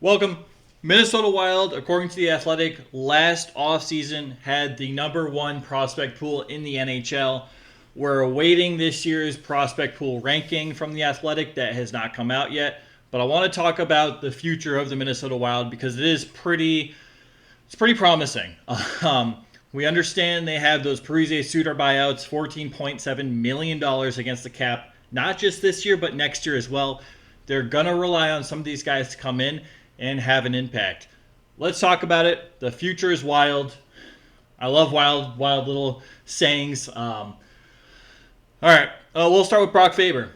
Welcome. Minnesota Wild, according to The Athletic, last offseason had the number one prospect pool in the NHL. We're awaiting this year's prospect pool ranking from The Athletic that has not come out yet. But I want to talk about the future of the Minnesota Wild because it's pretty promising. We understand they have those Parise Suter buyouts, $14.7 million against the cap, not just this year, but next year as well. They're going to rely on some of these guys to come in and have an impact. Let's talk about it. The future is wild. I love wild little sayings. All right, we'll start with Brock Faber.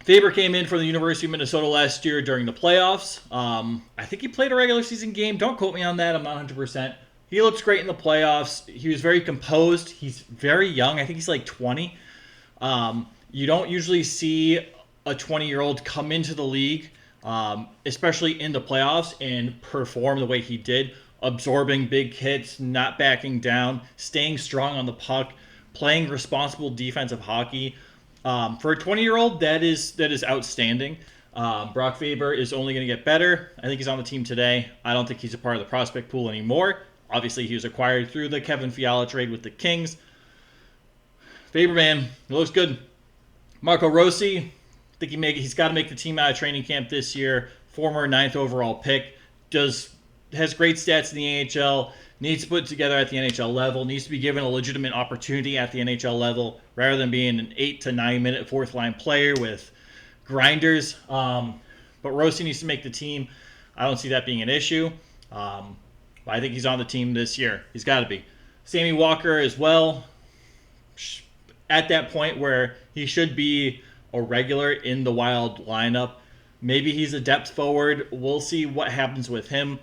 Faber came in for the University of Minnesota last year during the playoffs. I think he played a regular season game. Don't quote me on that. I'm not 100%. He looks great in the playoffs. He was very composed. He's very young. I think he's like 20. You don't usually see a 20-year-old come into the league, especially in the playoffs, and perform the way he did, absorbing big hits, not backing down, staying strong on the puck, playing responsible defensive hockey. For a 20-year-old, that is outstanding. Brock Faber is only going to get better. I think he's on the team today. I don't think he's a part of the prospect pool anymore. Obviously, he was acquired through the Kevin Fiala trade with the Kings. Faber, man, he looks good. Marco Rossi, I think he's got to make the team out of training camp this year. Former 9th overall pick, has great stats in the AHL, needs to put it together at the NHL level, needs to be given a legitimate opportunity at the NHL level rather than being an 8 to 9 minute fourth line player with grinders. But Rossi needs to make the team. I don't see that being an issue. I think he's on the team this year. He's got to be. Sammy Walker as well, at that point where he should be a regular in the Wild lineup. Maybe he's a depth forward. We'll see what happens with him.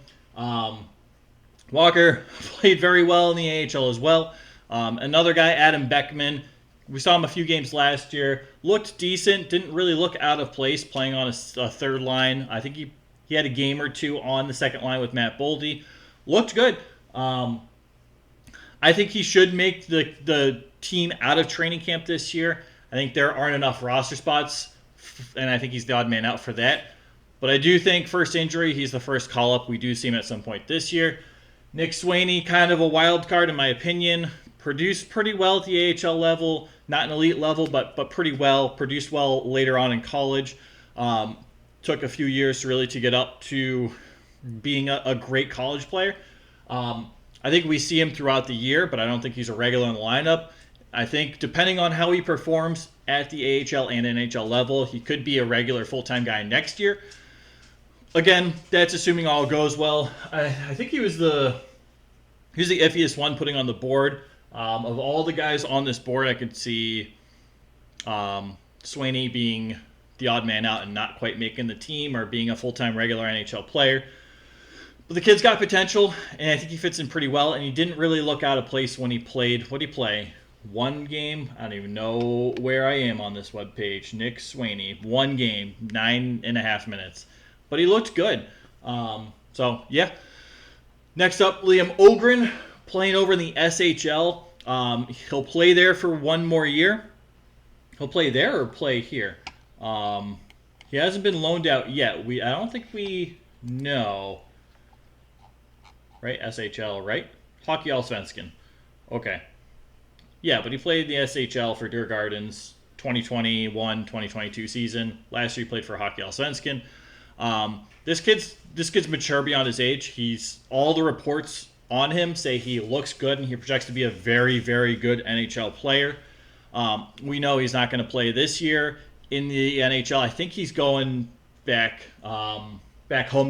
Walker played very well in the AHL as well. Another guy, Adam Beckman. We saw him a few games last year. Looked decent. Didn't really look out of place playing on a third line. I think he had a game or two on the second line with Matt Boldy. Looked good. I think he should make the team out of training camp this year. I think there aren't enough roster spots, and I think he's the odd man out for that. But I do think first injury, he's the first call-up. We do see him at some point this year. Nick Swaney, kind of a wild card in my opinion. Produced pretty well at the AHL level. Not an elite level, but pretty well. Produced well later on in college. Took a few years to get up to being a great college player. I think we see him throughout the year, but I don't think he's a regular in the lineup. I think depending on how he performs at the AHL and NHL level, he could be a regular full-time guy next year. Again, that's assuming all goes well. I think he was the iffiest one putting on the board. Of all the guys on this board, I could see Swaney being the odd man out and not quite making the team or being a full-time regular NHL player. But the kid's got potential, and I think he fits in pretty well, and he didn't really look out of place when he played. What did he play? One game? I don't even know where I am on this webpage. Nick Swaney. One game, 9.5 minutes. But he looked good. So, yeah. Next up, Liam Ogren, playing over in the SHL. He'll play there for one more year. He'll play there or play here? He hasn't been loaned out yet. I don't think we know. Right? SHL, right? Hockey Allsvenskan. Okay. Yeah, but he played the SHL for Djurgårdens 2021-2022 season. Last year he played for Hockey Allsvenskan. This kid's mature beyond his age. All the reports on him say he looks good and he projects to be a very, very good NHL player. We know he's not going to play this year in the NHL. I think he's going back home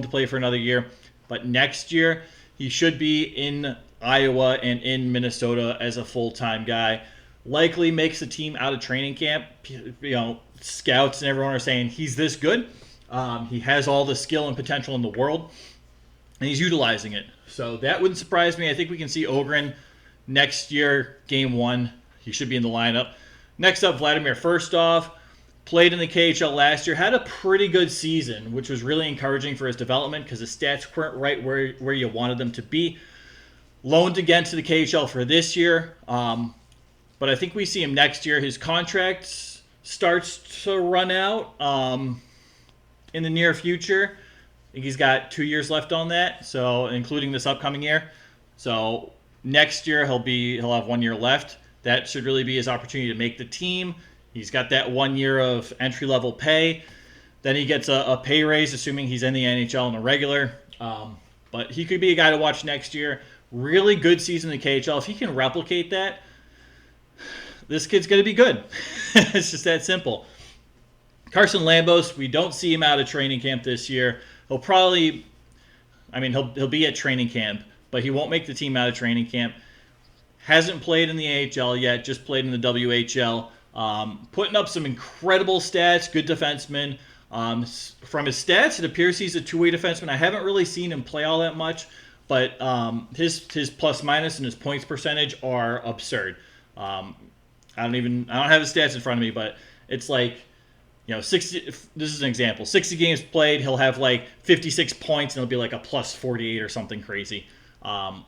to play for another year. But next year he should be in Iowa and in Minnesota as a full-time guy. Likely makes the team out of training camp. Scouts and everyone are saying he's this good. He has all the skill and potential in the world, and he's utilizing it. So that wouldn't surprise me. I think we can see Ogren next year, game one. He should be in the lineup. Next up, Vladimir Firstov. Played in the KHL last year. Had a pretty good season, which was really encouraging for his development because his stats weren't right where you wanted them to be. Loaned again to the KHL for this year. But I think we see him next year. His contract starts to run out in the near future. I think he's got 2 years left on that, so including this upcoming year. So next year he'll have 1 year left. That should really be his opportunity to make the team. He's got that 1 year of entry level pay. Then he gets a pay raise, assuming he's in the NHL in a regular. But he could be a guy to watch next year. Really good season in the KHL. If he can replicate that, this kid's going to be good. It's just that simple. Carson Lambos, we don't see him out of training camp this year. He'll be at training camp, but he won't make the team out of training camp. Hasn't played in the AHL yet, just played in the WHL. Putting up some incredible stats, good defenseman. From his stats, it appears he's a two-way defenseman. I haven't really seen him play all that much, but his plus minus and his points percentage are absurd. I don't have his stats in front of me, but it's like, 60. This is an example. 60 games played, he'll have like 56 points, and it'll be like a plus 48 or something crazy.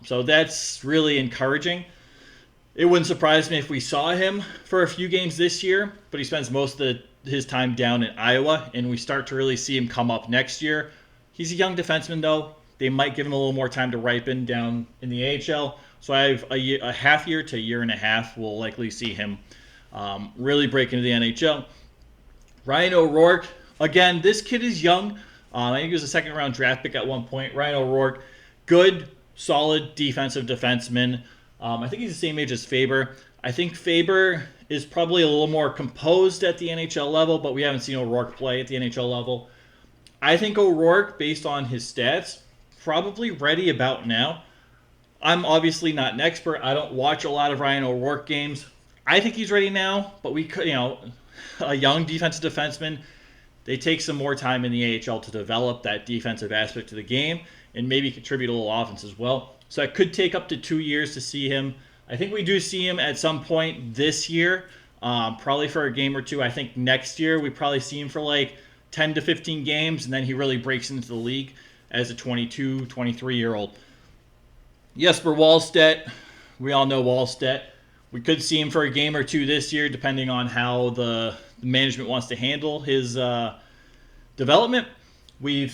So that's really encouraging. It wouldn't surprise me if we saw him for a few games this year, but he spends most of his time down in Iowa, and we start to really see him come up next year. He's a young defenseman, though. They might give him a little more time to ripen down in the AHL. So I have a half year to a year and a half. We'll likely see him really break into the NHL. Ryan O'Rourke, again, this kid is young. I think he was a second-round draft pick at one point. Ryan O'Rourke, good, solid defensive defenseman. I think he's the same age as Faber. I think Faber is probably a little more composed at the NHL level, but we haven't seen O'Rourke play at the NHL level. I think O'Rourke, based on his stats, probably ready about now. I'm obviously not an expert. I don't watch a lot of Ryan O'Rourke games. I think he's ready now, but we could, a young defensive defenseman, they take some more time in the AHL to develop that defensive aspect to the game and maybe contribute a little offense as well. So it could take up to 2 years to see him. I think we do see him at some point this year, probably for a game or two. I think next year we probably see him for like 10 to 15 games, and then he really breaks into the league as a 22, 23-year-old. Jesper Wallstedt, we all know Wallstedt. We could see him for a game or two this year, depending on how the management wants to handle his development. We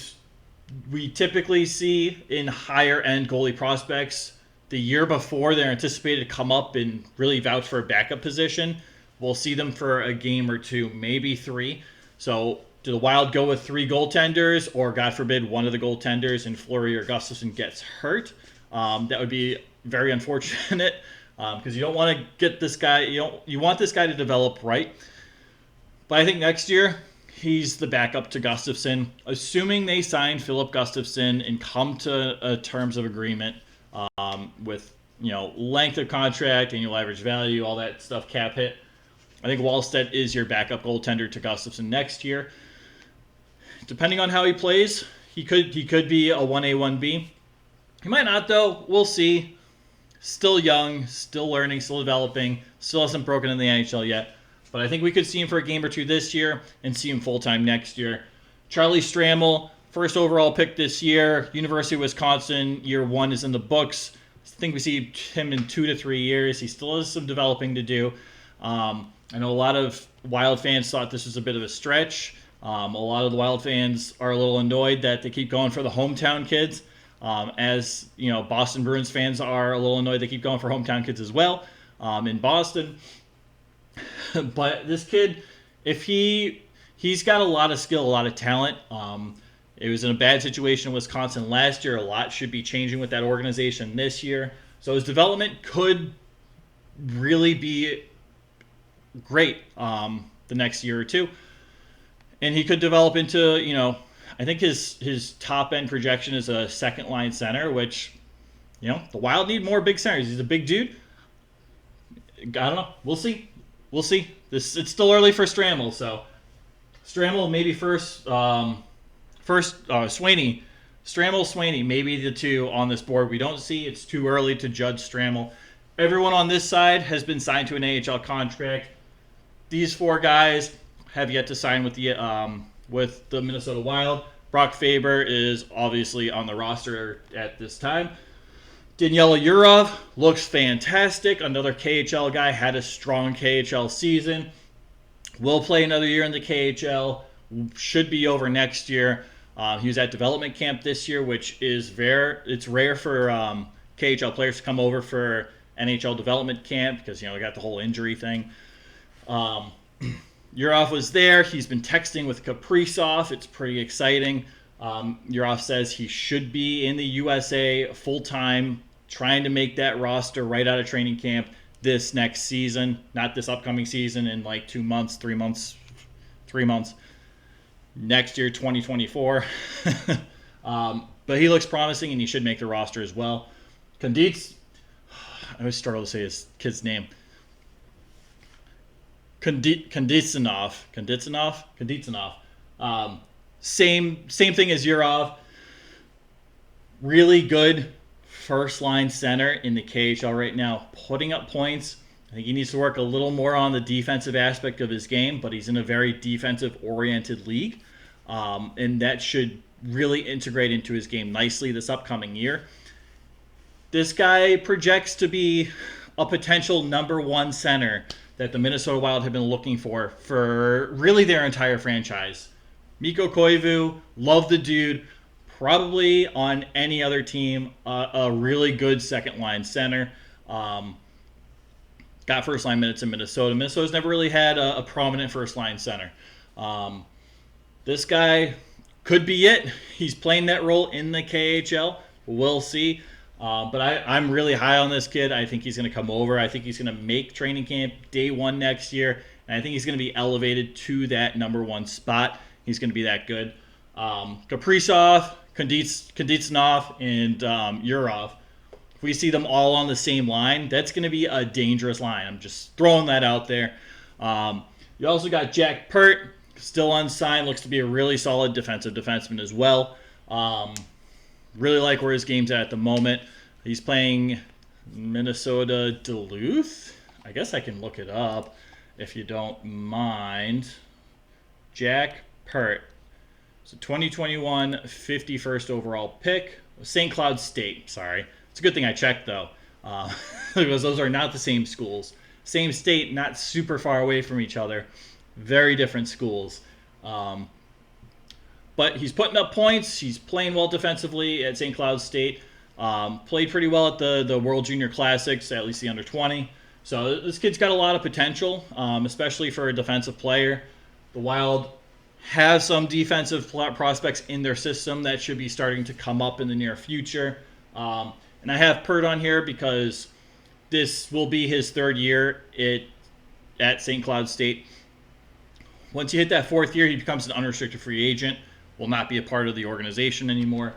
typically see in higher-end goalie prospects, the year before they're anticipated to come up and really vouch for a backup position, we'll see them for a game or two, maybe 3. So do the Wild go with 3 goaltenders, or God forbid one of the goaltenders in Fleury or Gustafsson gets hurt? That would be very unfortunate because you don't want to get this guy. You want this guy to develop right. But I think next year he's the backup to Gustafsson, assuming they sign Philip Gustafsson and come to terms of agreement with length of contract, annual average value, all that stuff, cap hit. I think Wallstedt is your backup goaltender to Gustafsson next year. Depending on how he plays, he could be a 1A, 1B. He might not, though. We'll see. Still young, still learning, still developing, still hasn't broken in the NHL yet. But I think we could see him for a game or two this year and see him full-time next year. Charlie Stramel, first overall pick this year. University of Wisconsin, year 1 is in the books. I think we see him in 2 to 3 years. He still has some developing to do. I know a lot of Wild fans thought this was a bit of a stretch. A lot of the Wild fans are a little annoyed that they keep going for the hometown kids. As Boston Bruins fans are a little annoyed they keep going for hometown kids as well in Boston. But this kid, if he's got a lot of skill, a lot of talent. It was in a bad situation in Wisconsin last year. A lot should be changing with that organization this year. So his development could really be great the next year or two. And he could develop into, I think his top end projection is a second line center, which, the Wild need more big centers. He's a big dude. I don't know. We'll see. It's still early for Stramel, so Stramel maybe first Sweeney. Stramel, Sweeney, maybe the two on this board we don't see. It's too early to judge Stramel. Everyone on this side has been signed to an AHL contract. These 4 guys have yet to sign with the Minnesota Wild. Brock Faber is obviously on the roster at this time. Daniela Yurov looks fantastic. Another KHL guy, had a strong KHL season. Will play another year in the KHL. Should be over next year. He was at development camp this year, which is rare. It's rare for KHL players to come over for NHL development camp because, we got the whole injury thing. Yurov was there. He's been texting with Kaprizov. It's pretty exciting. Yurov says he should be in the USA full-time, trying to make that roster right out of training camp this next season. Not this upcoming season in like 2 months, 3 months, 3 months. Next year, 2024. But he looks promising, and he should make the roster as well. Kandits, I always struggle to say his kid's name. Kanditsanov. Same thing as Yurov. Really good first-line center in the KHL right now, putting up points. I think he needs to work a little more on the defensive aspect of his game, but he's in a very defensive-oriented league, and that should really integrate into his game nicely this upcoming year. This guy projects to be a potential number one center that the Minnesota Wild have been looking for really their entire franchise. Mikko Koivu, love the dude. Probably on any other team, a really good second-line center. Got first-line minutes in Minnesota. Minnesota's never really had a prominent first-line center. This guy could be it. He's playing that role in the KHL. We'll see. But I'm really high on this kid. I think he's going to come over. I think he's going to make training camp day one next year. And I think he's going to be elevated to that number one spot. He's going to be that good. Kaprizov, Kanditsanov, and Yurov. If we see them all on the same line, that's going to be a dangerous line. I'm just throwing that out there. You also got Jack Pert, still unsigned. Looks to be a really solid defenseman as well. Really like where his game's at the moment. He's playing Minnesota Duluth. I guess I can look it up if you don't mind. Jack Pert. It's a 2021 51st overall pick. St. Cloud State, sorry. It's a good thing I checked, though, because those are not the same schools. Same state, not super far away from each other. Very different schools. But he's putting up points. He's playing well defensively at St. Cloud State. Played pretty well at the World Junior Classics, at least the under-20. So this kid's got a lot of potential, especially for a defensive player. The Wild have some defensive prospects in their system that should be starting to come up in the near future. And I have Pert on here because this will be his third year at St. Cloud State. Once you hit that fourth year, he becomes an unrestricted free agent. Will not be a part of the organization anymore.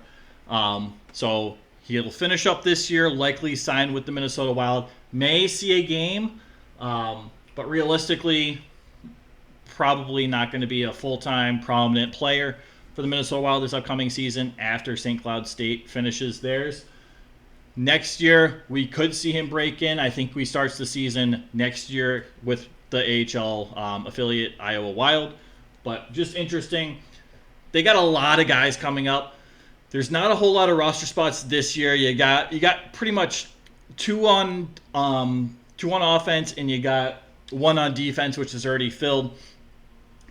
So he'll finish up this year, likely signed with the Minnesota Wild. May see a game, but realistically, probably not going to be a full-time prominent player for the Minnesota Wild this upcoming season after St. Cloud State finishes theirs. Next year, we could see him break in. I think we starts the season next year with the AHL affiliate Iowa Wild. But just interesting. They got a lot of guys coming up. There's not a whole lot of roster spots this year. You got pretty much two on offense, and you got one on defense, which is already filled.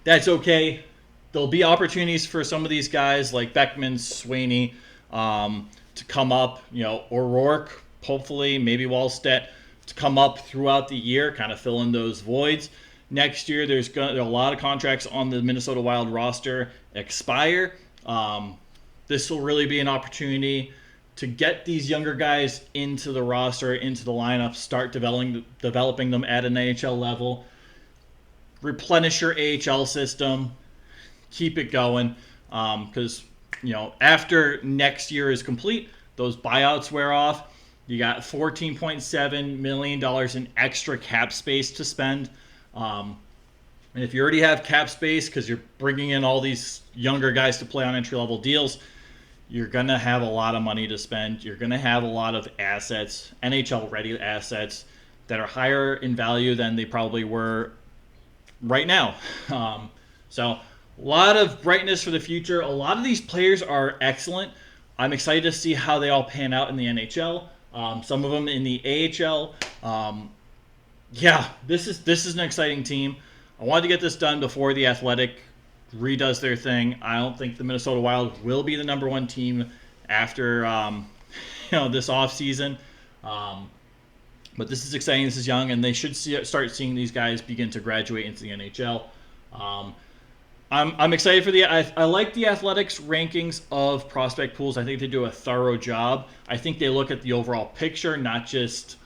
That's okay. There'll be opportunities for some of these guys like Beckman, Sweeney, to come up. O'Rourke, hopefully, maybe Wallstedt, to come up throughout the year, kind of fill in those voids. Next year, there are a lot of contracts on the Minnesota Wild roster expire. This will really be an opportunity to get these younger guys into the roster, into the lineup, start developing them at an AHL level, replenish your AHL system, keep it going. Because, after next year is complete, those buyouts wear off. You got $14.7 million in extra cap space to spend. And if you already have cap space because you're bringing in all these younger guys to play on entry-level deals, you're going to have a lot of money to spend. You're going to have a lot of assets, NHL-ready assets, that are higher in value than they probably were right now. So a lot of brightness for the future. A lot of these players are excellent. I'm excited to see how they all pan out in the NHL. Some of them in the AHL. This is an exciting team. I wanted to get this done before the Athletic redoes their thing. I don't think the Minnesota Wild will be the number one team after this offseason. But this is exciting. This is young, and they should start seeing these guys begin to graduate into the NHL. I'm excited for I like the Athletics rankings of prospect pools. I think they do a thorough job. I think they look at the overall picture, not just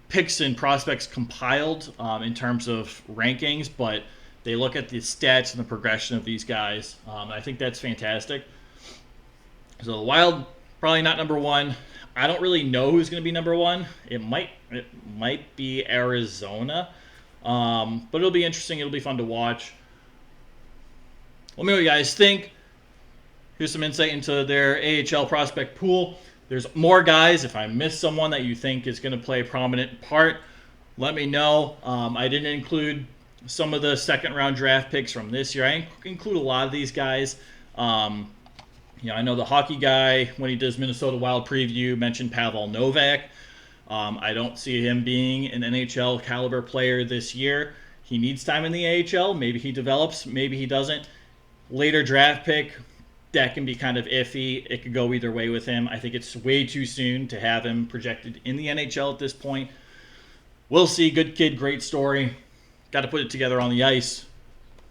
picks and prospects compiled in terms of rankings, but they look at the stats and the progression of these guys. I think that's fantastic. So the Wild, probably not number one. I don't really know who's going to be number one. It might be Arizona, but it'll be interesting. It'll be fun to watch. Let me know what you guys think. Here's some insight into their AHL prospect pool. There's more guys. If I missed someone that you think is going to play a prominent part, let me know. I didn't include some of the second-round draft picks from this year. I include a lot of these guys. I know the hockey guy, when he does Minnesota Wild preview, mentioned Pavel Novak. I don't see him being an NHL caliber player this year. He needs time in the AHL. Maybe he develops, maybe he doesn't. Later draft pick, that can be kind of iffy. It could go either way with him. I think it's way too soon to have him projected in the NHL at this point. We'll see. Good kid, great story. Got to put it together on the ice.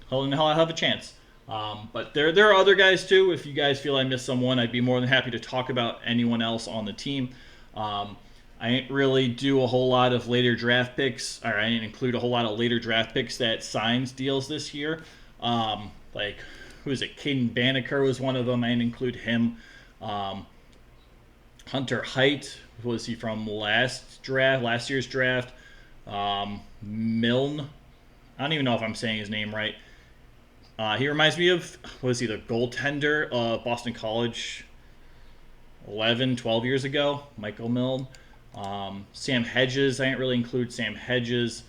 He'll have a chance. But there are other guys too. If you guys feel I missed someone, I'd be more than happy to talk about anyone else on the team. I didn't really do a whole lot of later draft picks, or I didn't include a whole lot of later draft picks that signs deals this year. Like, who is it? Caden Banneker was one of them. I didn't include him. Hunter Height, was he from last year's draft? Milne. I don't even know if I'm saying his name right. He reminds me of, was he the goaltender of Boston College 11, 12 years ago? Michael Milne. Sam Hedges. I didn't really include Sam Hedges.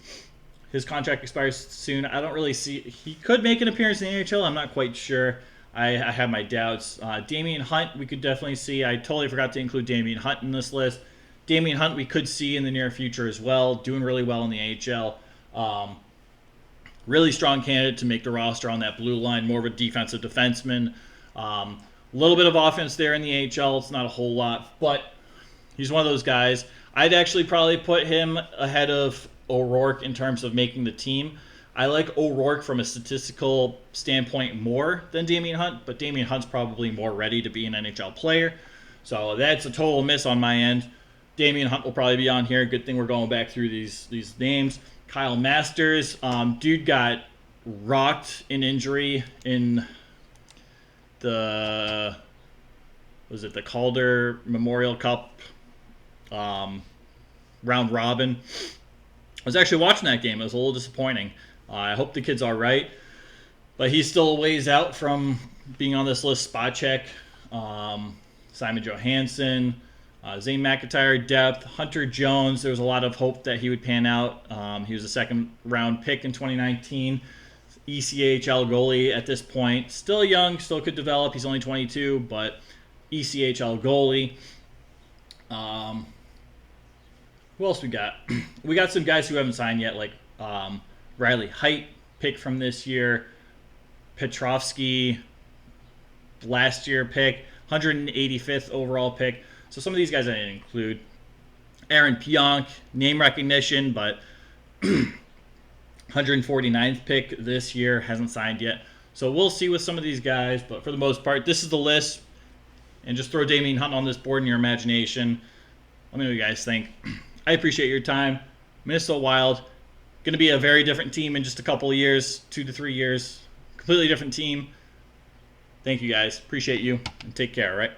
His contract expires soon. I don't really see... He could make an appearance in the NHL. I'm not quite sure. I have my doubts. Damian Hunt, we could definitely see. I totally forgot to include Damian Hunt in this list. Damian Hunt, we could see in the near future as well. Doing really well in the AHL. Really strong candidate to make the roster on that blue line. More of a defensive defenseman. A little bit of offense there in the AHL. It's not a whole lot, but he's one of those guys. I'd actually probably put him ahead of O'Rourke in terms of making the team. I like O'Rourke from a statistical standpoint more than Damian Hunt, but Damian Hunt's probably more ready to be an NHL player. So that's a total miss on my end. Damian Hunt will probably be on here. Good thing we're going back through these names. Kyle Masters, dude got rocked in injury in the Calder Memorial Cup round robin. I was actually watching that game. It was a little disappointing. I hope the kid's all right, but he's still a ways out from being on this list. Spot check. Simon Johansson. Zane McIntyre, depth. Hunter Jones, there was a lot of hope that he would pan out. He was a second-round pick in 2019. ECHL goalie at this point. Still young, still could develop. He's only 22, but ECHL goalie. Who else we got? We got some guys who haven't signed yet, like Riley Height, pick from this year. Petrovsky, last year pick. 185th overall pick. So some of these guys I didn't include. Aaron Pionk, name recognition, but 149th pick this year, hasn't signed yet. So we'll see with some of these guys, but for the most part, this is the list. And just throw Damian Hunt on this board in your imagination. Let me know what you guys think. I appreciate your time. Minnesota Wild, going to be a very different team in just a couple of years, 2 to 3 years. Completely different team. Thank you guys. Appreciate you, and take care, all right?